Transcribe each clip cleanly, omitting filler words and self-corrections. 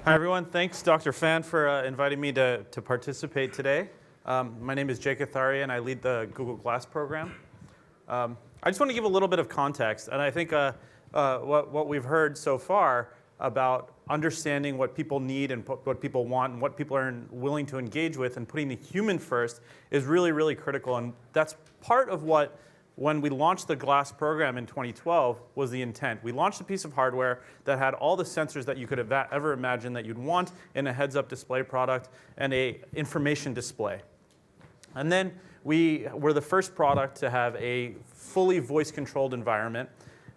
Hi, everyone. Thanks, Dr. Fan, for inviting me to participate today. My name is Jay Kothari, and I lead the Google Glass program. I just want to give a little bit of context. And I think what we've heard so far about understanding what people need and what people want and what people are willing to engage with and putting the human first is really, really critical. And that's part of what, when we launched the Glass program in 2012, was the intent. We launched a piece of hardware that had all the sensors that you could have ever imagine that you'd want in a heads-up display product and a information display. And then we were the first product to have a fully voice-controlled environment.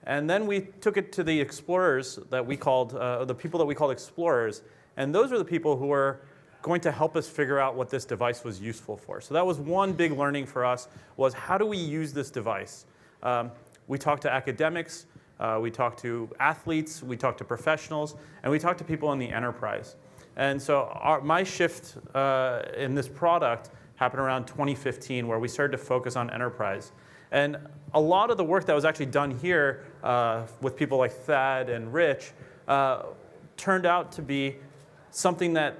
And then we took it to the explorers that we called, the people that we called explorers. And those are the people who were going to help us figure out what this device was useful for. So that was one big learning for us, was how do we use this device? We talked to academics, we talked to athletes, we talked to professionals, and we talked to people in the enterprise. And so my shift in this product happened around 2015, where we started to focus on enterprise. And a lot of the work that was actually done here with people like Thad and Rich turned out to be something that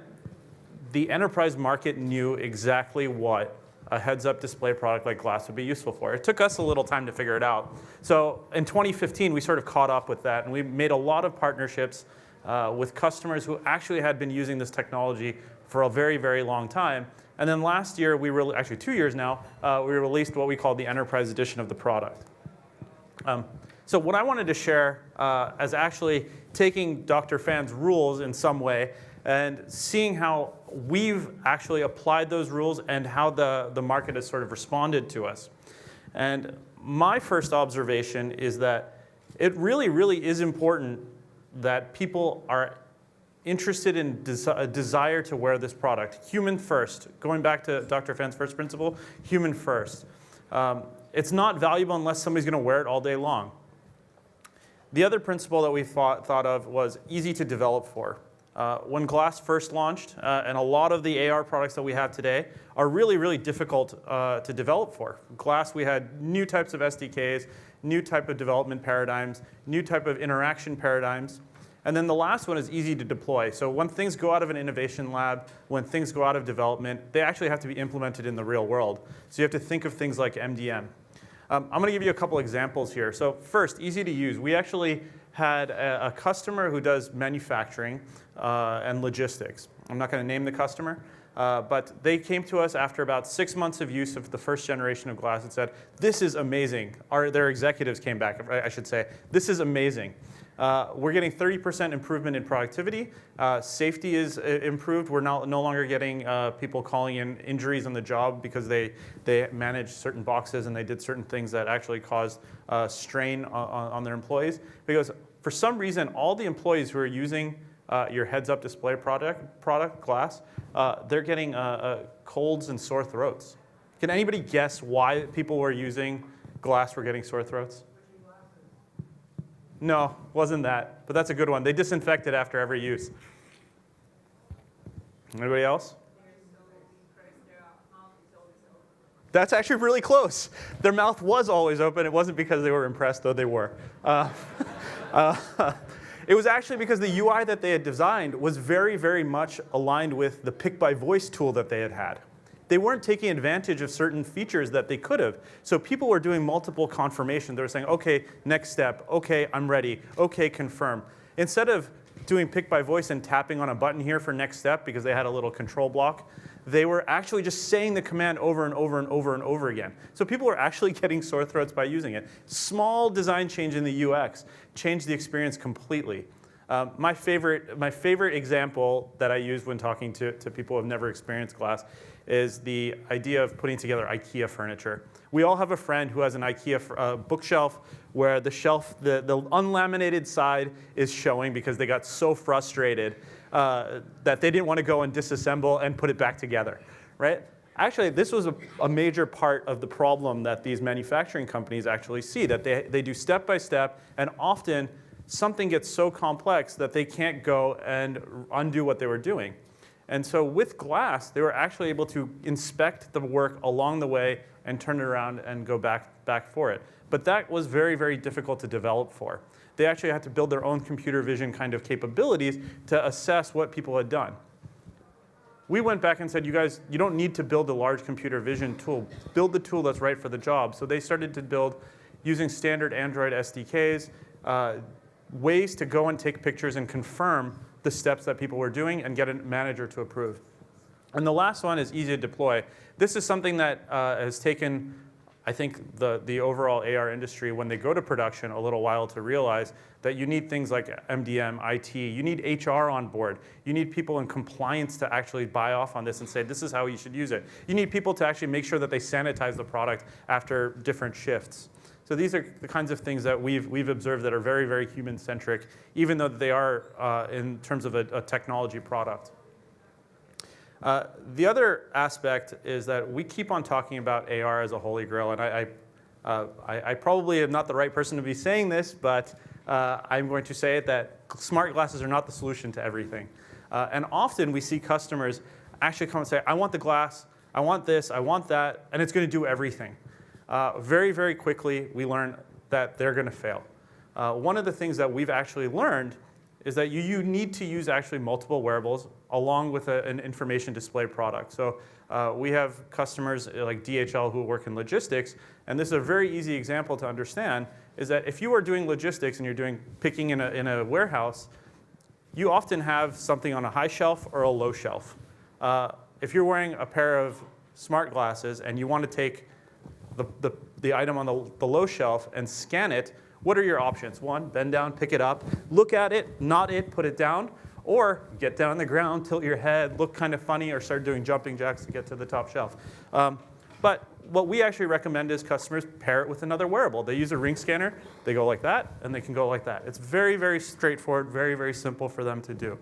the enterprise market knew exactly what a heads-up display product like Glass would be useful for. It took us a little time to figure it out. So in 2015, we sort of caught up with that, and we made a lot of partnerships with customers who actually had been using this technology for a very, very long time. And then last year, actually 2 years now, we released what we called the Enterprise Edition of the product. So what I wanted to share as actually taking Dr. Fan's rules in some way and seeing how we've actually applied those rules and how the market has sort of responded to us. And my first observation is that it really, really is important that people are interested in a desire to wear this product. Human first. Going back to Dr. Fan's first principle, human first. It's not valuable unless somebody's going to wear it all day long. The other principle that we thought of was easy to develop for. When Glass first launched, and a lot of the AR products that we have today are really, really difficult to develop for. Glass, we had new types of SDKs, new type of development paradigms, new type of interaction paradigms. And then the last one is easy to deploy. So when things go out of an innovation lab, when things go out of development, they actually have to be implemented in the real world. So you have to think of things like MDM. I'm going to give you a couple examples here. So first, easy to use. We actually had a customer who does manufacturing and logistics. I'm not going to name the customer, but they came to us after about 6 months of use of the first generation of Glass and said, this is amazing. Their executives came back, I should say, this is amazing. We're getting 30% improvement in productivity. Safety is improved. We're no longer getting people calling in injuries on the job because they managed certain boxes and they did certain things that actually caused strain on their employees. Because for some reason, all the employees who are using your heads-up display product, Glass, they're getting colds and sore throats. Can anybody guess why people who are using Glass were getting sore throats? No, wasn't that, but that's a good one. They disinfect it after every use. Anybody else? That's actually really close. Their mouth was always open. It wasn't because they were impressed, though they were. It was actually because the UI that they had designed was very, very much aligned with the pick-by-voice tool that they had had. They weren't taking advantage of certain features that they could have. So people were doing multiple confirmations. They were saying, OK, next step. OK, I'm ready. OK, confirm. Instead of doing pick by voice and tapping on a button here for next step because they had a little control block, they were actually just saying the command over and over and over and over again. So people were actually getting sore throats by using it. Small design change in the UX changed the experience completely. My favorite example that I use when talking to people who have never experienced Glass is the idea of putting together IKEA furniture. We all have a friend who has an IKEA bookshelf where the shelf, the unlaminated side is showing because they got so frustrated that they didn't want to go and disassemble and put it back together, right? Actually, this was a major part of the problem that these manufacturing companies actually see, that they do step by step, and often something gets so complex that they can't go and undo what they were doing. And so with Glass, they were actually able to inspect the work along the way and turn it around and go back for it. But that was very, very difficult to develop for. They actually had to build their own computer vision kind of capabilities to assess what people had done. We went back and said, you guys, you don't need to build a large computer vision tool. Build the tool that's right for the job. So they started to build, using standard Android SDKs, ways to go and take pictures and confirm the steps that people were doing and get a manager to approve. And the last one is easy to deploy. This is something that has taken, I think, the overall AR industry, when they go to production, a little while to realize that you need things like MDM, IT, you need HR on board. You need people in compliance to actually buy off on this and say, this is how you should use it. You need people to actually make sure that they sanitize the product after different shifts. So these are the kinds of things that we've observed that are very, very human-centric, even though they are in terms of a technology product. The other aspect is that we keep on talking about AR as a holy grail, and I probably am not the right person to be saying this, but I'm going to say it, that smart glasses are not the solution to everything. And often we see customers actually come and say, I want the glass, I want this, I want that, and it's going to do everything. Very, very quickly, we learn that they're going to fail. One of the things that we've actually learned is that you need to use actually multiple wearables along with an information display product. So we have customers like DHL who work in logistics, and this is a very easy example to understand, is that if you are doing logistics and you're doing picking in a warehouse, you often have something on a high shelf or a low shelf. If you're wearing a pair of smart glasses and you want to take the item on the low shelf and scan it, what are your options? One, bend down, pick it up, look at it, not it, put it down, or get down on the ground, tilt your head, look kind of funny, or start doing jumping jacks to get to the top shelf. But what we actually recommend is customers pair it with another wearable. They use a ring scanner, they go like that, and they can go like that. It's very, very straightforward, very, very simple for them to do.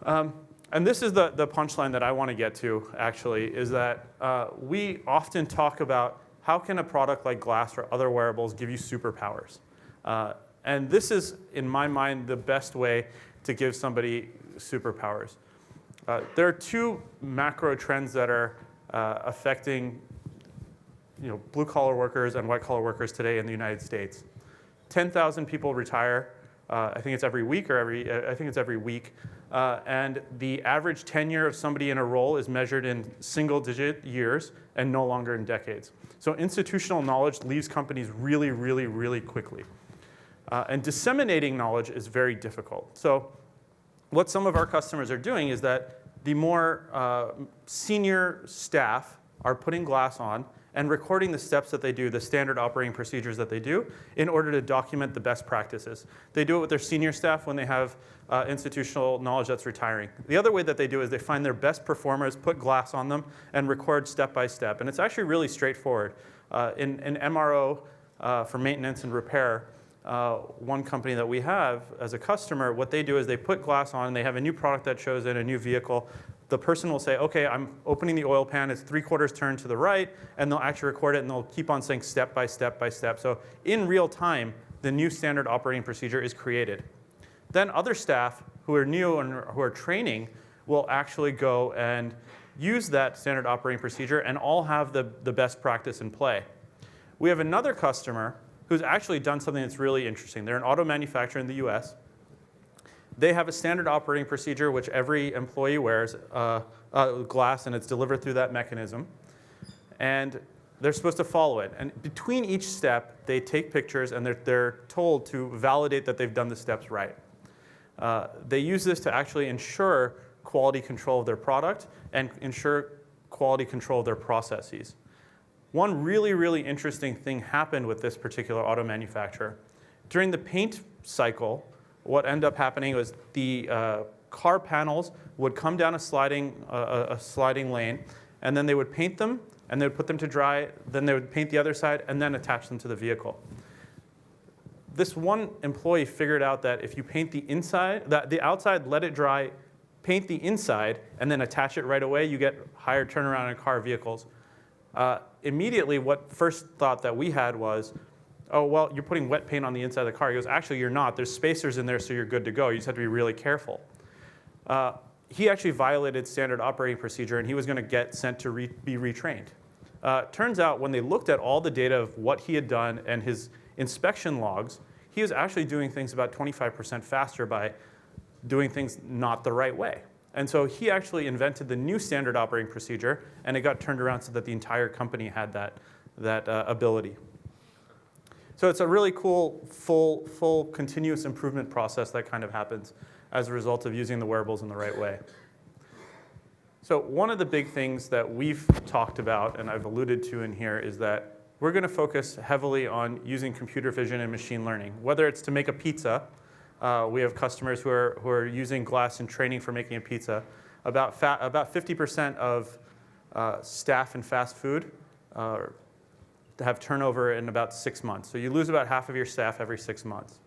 And this is the punchline that I want to get to, actually, is that we often talk about how can a product like glass or other wearables give you superpowers? And this is, in my mind, the best way to give somebody superpowers. There are two macro trends that are affecting blue-collar workers and white-collar workers today in the United States. 10,000 people retire. I think it's every week, and the average tenure of somebody in a role is measured in single-digit years and no longer in decades. So institutional knowledge leaves companies really, really, really quickly. And disseminating knowledge is very difficult. So what some of our customers are doing is that the more senior staff are putting glass on and recording the steps that they do, the standard operating procedures that they do, in order to document the best practices. They do it with their senior staff when they have institutional knowledge that's retiring. The other way that they do is they find their best performers, put glass on them, and record step by step. And it's actually really straightforward. In MRO for maintenance and repair, one company that we have as a customer, what they do is they put glass on, they have a new product that shows in a new vehicle. The person will say, okay, I'm opening the oil pan, it's 3/4 turned to the right, and they'll actually record it, and they'll keep on saying step by step by step. So in real time, the new standard operating procedure is created. Then other staff who are new and who are training will actually go and use that standard operating procedure and all have the best practice in play. We have another customer who's actually done something that's really interesting. They're an auto manufacturer in the US. They have a standard operating procedure which every employee wears, glass, and it's delivered through that mechanism. And they're supposed to follow it. And between each step, they take pictures, and they're told to validate that they've done the steps right. They use this to actually ensure quality control of their product and ensure quality control of their processes. One really, really interesting thing happened with this particular auto manufacturer. During the paint cycle, what ended up happening was the car panels would come down a sliding lane, and then they would paint them, and they would put them to dry, then they would paint the other side, and then attach them to the vehicle. This one employee figured out that if you paint the inside, the outside, let it dry, paint the inside, and then attach it right away, you get higher turnaround in car vehicles. Immediately, what first thought that we had was, oh, well, you're putting wet paint on the inside of the car. He goes, actually, you're not. There's spacers in there, so you're good to go. You just have to be really careful. He actually violated standard operating procedure, and he was going to get sent to be retrained. Turns out when they looked at all the data of what he had done and his inspection logs, he was actually doing things about 25% faster by doing things not the right way. And so he actually invented the new standard operating procedure, and it got turned around so that the entire company had that ability. So it's a really cool, full continuous improvement process that kind of happens as a result of using the wearables in the right way. So one of the big things that we've talked about, and I've alluded to in here, is that we're going to focus heavily on using computer vision and machine learning, whether it's to make a pizza. We have customers who are using glass in training for making a pizza. About 50% of staff in fast food have turnover in about 6 months. So you lose about half of your staff every 6 months.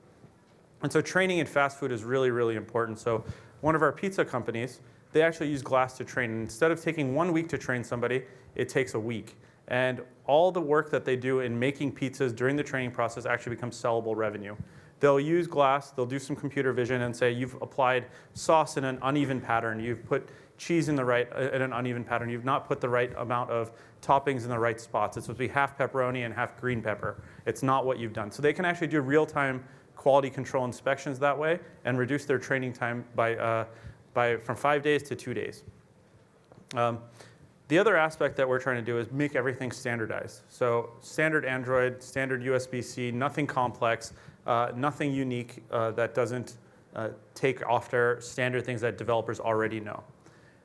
And so training in fast food is really, really important. So one of our pizza companies, they actually use glass to train. And instead of taking 1 week to train somebody, it takes a week. And all the work that they do in making pizzas during the training process actually becomes sellable revenue. They'll use glass, they'll do some computer vision and say, you've applied sauce in an uneven pattern, you've put cheese in an uneven pattern, you've not put the right amount of toppings in the right spots. It's supposed to be half pepperoni and half green pepper. It's not what you've done. So they can actually do real-time quality control inspections that way and reduce their training time from 5 days to 2 days. The other aspect that we're trying to do is make everything standardized. So standard Android, standard USB-C, nothing complex, nothing unique that doesn't take after standard things that developers already know.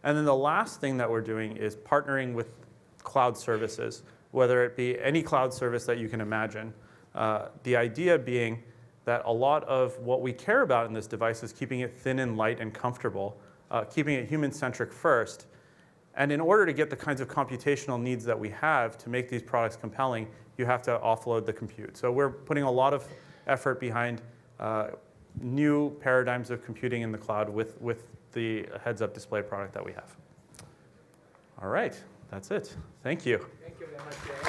And then the last thing that we're doing is partnering with cloud services, whether it be any cloud service that you can imagine. The idea being that a lot of what we care about in this device is keeping it thin and light and comfortable, keeping it human-centric first. And in order to get the kinds of computational needs that we have to make these products compelling, you have to offload the compute. So we're putting a lot of effort behind new paradigms of computing in the cloud with the heads-up display product that we have. All right, that's it. Thank you. Thank you very much.